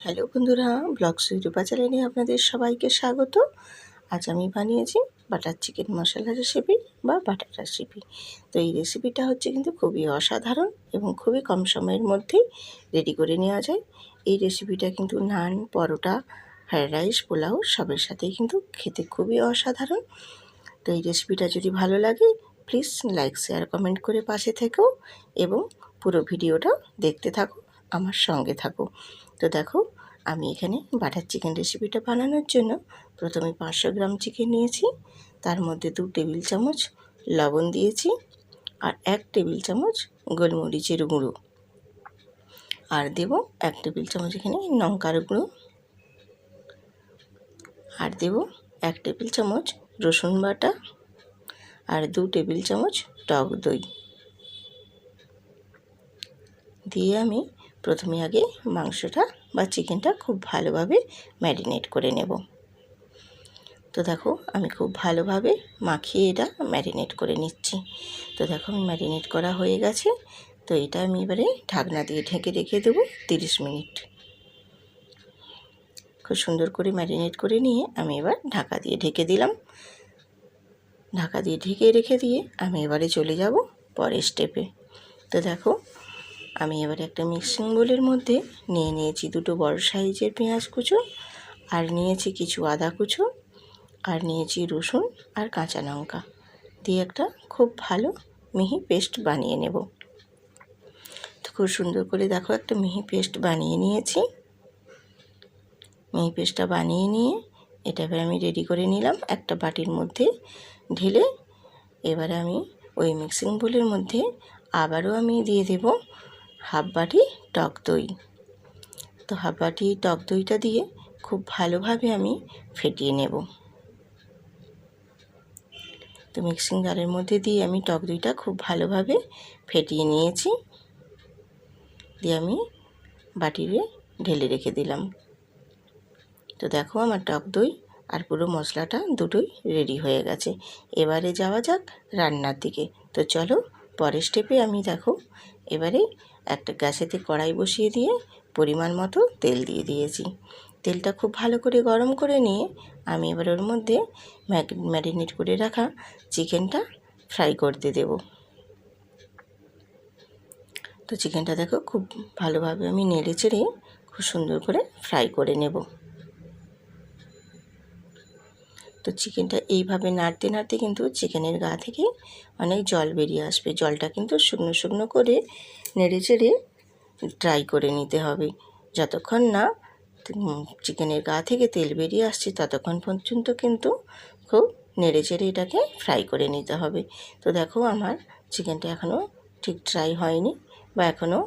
Hello বন্ধুরা, blogs রূপা চ্যানেলে আপনাদের সবাইকে স্বাগত। আজ আমি বানিয়েছি বাটার চিকেন মশলা রেসিপি বা বাটার রেসিপি। তো এই রেসিপিটা হচ্ছে কিন্তু খুবই অসাধারণ এবং খুবই কম সময়ের মধ্যেই রেডি করে নেওয়া যায়। এই রেসিপিটা কিন্তু নান, পরোটা, ফ্রায়েড রাইস, পোলাও সবের সাথেই কিন্তু খেতে খুবই অসাধারণ। তো এই রেসিপিটা যদি ভালো লাগে প্লিজ লাইক, শেয়ার, কমেন্ট করে পাশে থেকো এবং পুরো ভিডিওটা দেখতে থাকো, আমার সঙ্গে থাকো। তো দেখো, আমি এখানে বাটার চিকেন রেসিপিটা বানানোর জন্য প্রথমে 500 গ্রাম চিকেন নিয়েছি। তার মধ্যে 2 টেবিল চামচ লবণ দিয়েছি আর 1 টেবিল চামচ গোলমরিচের গুঁড়ো, আর দেব 1 টেবিল চামচ এখানে লঙ্কার গুঁড়ো, আর দেব 1 টেবিল চামচ রসুন বাটা আর 2 টেবিল চামচ টক দই দিয়ে আমি প্রথমে আগে মাংসটা বা চিকেনটা খুব ভালোভাবে ম্যারিনেট করে নেব। তো দেখো, আমি খুব ভালোভাবে মাখিয়ে এটা ম্যারিনেট করে নিচ্ছি। তো দেখো, আমি ম্যারিনেট করা হয়ে গেছে। তো এটা আমি এবারে ঢাকনা দিয়ে ঢেকে রেখে দেবো 30 মিনিট। খুব সুন্দর করে ম্যারিনেট করে নিয়ে আমি এবার ঢাকা দিয়ে ঢেকে দিলাম। ঢাকা দিয়ে ঢেকে রেখে দিয়ে আমি এবারে চলে যাব পরের স্টেপে। তো দেখো, আমি এবারে একটা মিক্সিং বোলের মধ্যে নিয়ে নিয়েছি 2 বড় সাইজের পেঁয়াজ কুচো, আর নিয়েছি কিছু আদা কুচো, আর নিয়েছি রসুন আর কাঁচা লঙ্কা দিয়ে একটা খুব ভালো মিহি পেস্ট বানিয়ে নেব। তো খুব সুন্দর করে দেখো একটা মিহি পেস্ট বানিয়ে নিয়েছি। মিহি পেস্টটা বানিয়ে নিয়ে এটা এবার আমি রেডি করে নিলাম একটা বাটির মধ্যে ঢেলে। এবারে আমি ওই মিক্সিং বোলের মধ্যে আবারও আমি দিয়ে দেব হাফ বাটি টক দই। তো হাফ বাটি টক দইটা দিয়ে খুব ভালোভাবে আমি ফেটিয়ে নেব। তো মিক্সিং জারের মধ্যে দিয়ে আমি টক দইটা খুব ভালোভাবে ফেটিয়ে নিয়েছি, দিয়ে আমি বাটিতে ঢেলে রেখে দিলাম। তো দেখো, আমার টক দই আর পুরো মশলাটা দুটোই রেডি হয়ে গেছে। এবারে যাওয়া যাক রান্নার দিকে। তো চলো পরের স্টেপে আমি দেখো এবারে একটা গ্যাসেতে কড়াই বসিয়ে দিয়ে পরিমাণ মতো তেল দিয়ে দিয়েছি। তেলটা খুব ভালো করে গরম করে নিয়ে আমি এবার ওর মধ্যে ম্যারিনেট করে রাখা চিকেনটা ফ্রাই করতে দেব। তো চিকেনটা দেখো খুব ভালোভাবে আমি নেড়ে চেড়ে খুব সুন্দর করে ফ্রাই করে নেব। তো চিকেনটা এইভাবে নাড়তে নাড়তে কিন্তু চিকেনের গা থেকে অনেক জল বেরিয়ে আসবে। জলটা কিন্তু শুকনো শুকনো করে নেড়ে চেড়ে ড্রাই করে নিতে হবে। যতক্ষণ না চিকেনের গা থেকে তেল বেরিয়ে আসছে ততক্ষণ পর্যন্ত কিন্তু খুব নেড়ে চেড়ে এটাকে ফ্রাই করে নিতে হবে। তো দেখো, আমার চিকেনটা এখনও ঠিক ড্রাই হয়নি বা এখনও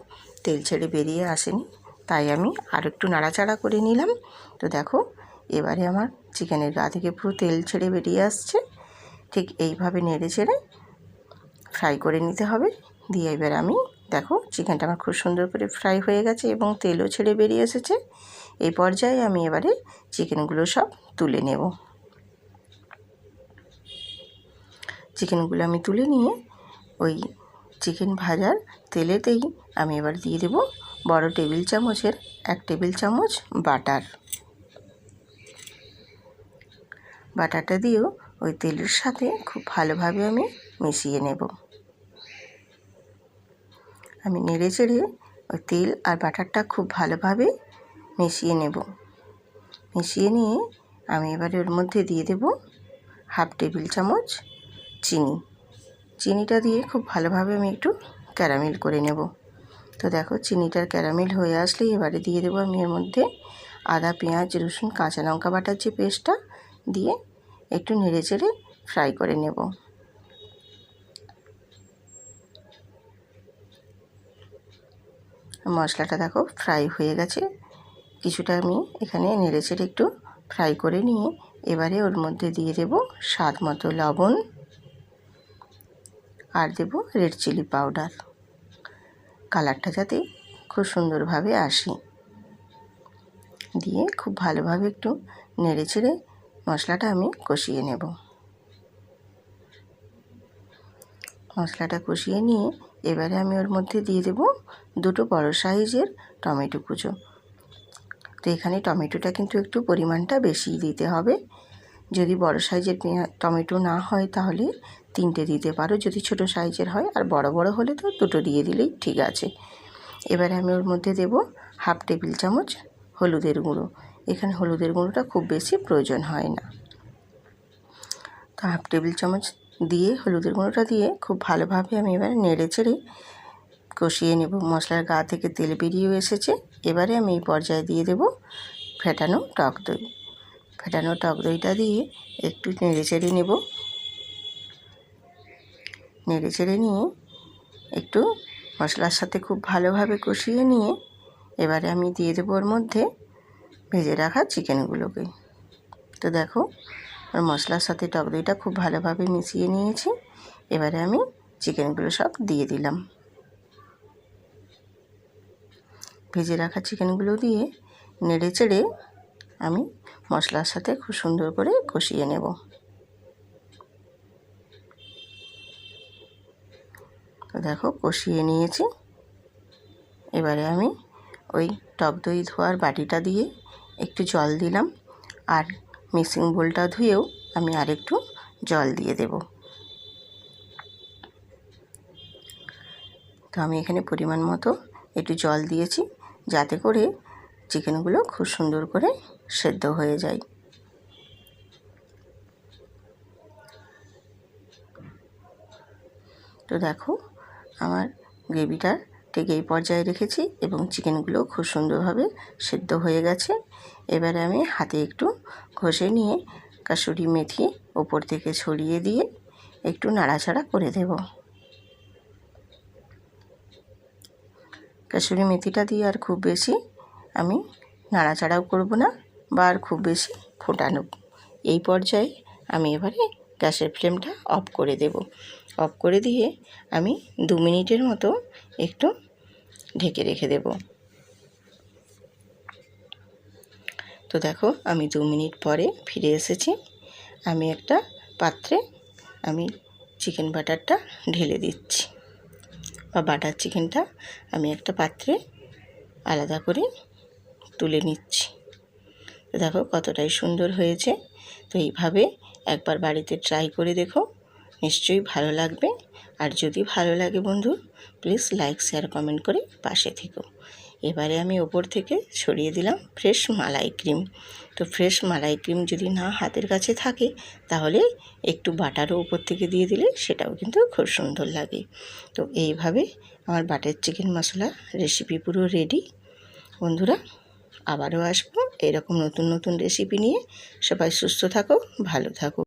তেল ছেড়ে বেরিয়ে আসেনি, তাই আমি আর একটু নাড়াচাড়া করে নিলাম। তো দেখো, এবারে আমার চিকেনের গা থেকে পুরো তেল ছেড়ে বেরিয়ে আসছে। ঠিক এইভাবে নেড়ে চেড়ে ফ্রাই করে নিতে হবে। দিয়ে এবার আমি দেখো চিকেনটা আমার খুব সুন্দর করে ফ্রাই হয়ে গেছে এবং তেলও ছেড়ে বেরিয়ে এসেছে। এই পর্যায়ে আমি এবারে চিকেনগুলো সব তুলে নেব। চিকেনগুলো আমি তুলে নিয়ে ওই চিকেন ভাজার তেলেতেই আমি এবার দিয়ে দেব বড় টেবিল চামচের 1 টেবিল চামচ বাটার। বাটারটা দিয়েও ওই তেলের সাথে খুব ভালোভাবে আমি মিশিয়ে নেব। আমি নেড়ে চেড়ে ওই তেল আর বাটারটা খুব ভালোভাবে মিশিয়ে নেব। মিশিয়ে নিয়ে আমি এবারে ওর মধ্যে দিয়ে দেব হাফ টেবিল চামচ চিনি। চিনিটা দিয়ে খুব ভালোভাবে আমি একটু ক্যারামেল করে নেব। তো দেখো, চিনিটার ক্যারামেল হয়ে আসলে এবারে দিয়ে দেবো আমি এর মধ্যে আদা, পেঁয়াজ, রসুন, কাঁচা লঙ্কা বাটার যে পেস্টটা দিয়ে একটু নেড়ে চেড়ে ফ্রাই করে নেব। মশলাটা দেখো ফ্রাই হয়ে গেছে। কিছুটা আমি এখানে নেড়ে চেড়ে একটু ফ্রাই করে নিয়ে এবারে ওর মধ্যে দিয়ে দেব স্বাদ মতো লবণ আর দেব রেড চিলি পাউডার, কালারটা যাতে খুব সুন্দরভাবে আসে। দিয়ে খুব ভালোভাবে একটু নেড়ে চেড়ে মশলাটা আমি কষিয়ে নেব। মশলাটা কষিয়ে নিয়ে এবারে আমি ওর মধ্যে দিয়ে দেব 2 বড় সাইজের টমেটো কুচো। তো এখানে টমেটোটা কিন্তু একটু পরিমাণটা বেশি দিতে হবে। যদি বড় সাইজের টমেটো না হয় তাহলে 3টে দিতে পারো, যদি ছোট সাইজের হয়, আর বড় বড় হলে তো 2টো দিয়ে দিলেই ঠিক আছে। এবারে আমি ওর মধ্যে দেব 1/2 টেবিল চামচ হলুদের গুঁড়ো। এখানে হলুদের গুঁড়োটা খুব বেশি প্রয়োজন হয় না। তো 1/2 টেবিল চামচ দিয়ে হলুদের গুঁড়োটা দিয়ে খুব ভালোভাবে আমি এবারে নেড়ে চেড়ে কষিয়ে নেব। মশলার গা থেকে তেল বেরিয়েও এসেছে। এবারে আমি এই পর্যায়ে দিয়ে দেব ফেটানো টক দই। ফেটানো টক দইটা দিয়ে একটু নেড়ে চেড়ে নেব। নেড়ে চেড়ে নিয়ে একটু মশলার সাথে খুব ভালোভাবে কষিয়ে নিয়ে এবারে আমি দিয়ে দেবো ওর মধ্যে ভেজে রাখা চিকেনগুলোকে। তো দেখো আর মশলার সাথে টক দইটা খুব ভালোভাবে মিশিয়ে নিয়েছি। এবারে আমি চিকেনগুলো সব দিয়ে দিলাম। ভেজে রাখা চিকেনগুলো দিয়ে নেড়ে চেড়ে আমি মশলার সাথে খুব সুন্দর করে কষিয়ে নেব। তো দেখো কষিয়ে নিয়েছি। এবারে আমি ওই টক দই ধোয়ার বাটিটা দিয়ে একটু জল দিলাম, আর মিক্সিং বোলটা ধুয়েও আমি আরেকটু জল দিয়ে দেব। তো আমি এখানে পরিমাণ মতো একটু জল দিয়েছি, যাতে করে চিকেনগুলো খুব সুন্দর করে সেদ্ধ হয়ে যায়। তো দেখো আমার গ্রেভিটা ঠিক এই পর্যায়ে রেখেছি এবং চিকেনগুলো খুব সুন্দরভাবে সেদ্ধ হয়ে গেছে। এবারে আমি হাতে একটু ঘষে নিয়ে কাসুরি মেথি ওপর থেকে ছড়িয়ে দিয়ে একটু নাড়াচাড়া করে দেব। কাসুরি মেথিটা দিয়ে আর খুব বেশি আমি নাড়াচাড়াও করব না, বা আর খুব বেশি ফোটানো। এই পর্যায়ে আমি এবারে গ্যাসের ফ্লেমটা অফ করে দেব। অফ করে দিয়ে আমি 2 মিনিটের মতো একটু ঢেকে রেখে দেব। তো দেখো আমি 2 মিনিট পরে ফিরে এসেছি। আমি একটা পাত্রে আমি চিকেন বাটারটা ঢেলে দিচ্ছি, বা বাটার চিকেনটা আমি একটা পাত্রে আলাদা করে তুলে নিচ্ছি। তো দেখো কতটাই সুন্দর হয়েছে। তো এইভাবে একবার বাড়িতে ট্রাই করে দেখো, নিশ্চয়ই ভালো লাগবে। আর যদি ভালো লাগে বন্ধু, প্লিজ লাইক শেয়ার কমেন্ট করে পাশে থেকো। এবারে আমি ওপর থেকে ছড়িয়ে দিলাম ফ্রেশ মালাই ক্রিম। তো ফ্রেশ মালাই ক্রিম যদি না হাতের কাছে থাকে তাহলে একটু বাটারও ওপর থেকে দিয়ে দিলে সেটাও কিন্তু খুব সুন্দর লাগে। তো এইভাবে আমার বাটার চিকেন মশলা রেসিপি পুরো রেডি। বন্ধুরা আবারও আসবো এরকম নতুন নতুন রেসিপি নিয়ে। সবাই সুস্থ থাকো, ভালো থাকো।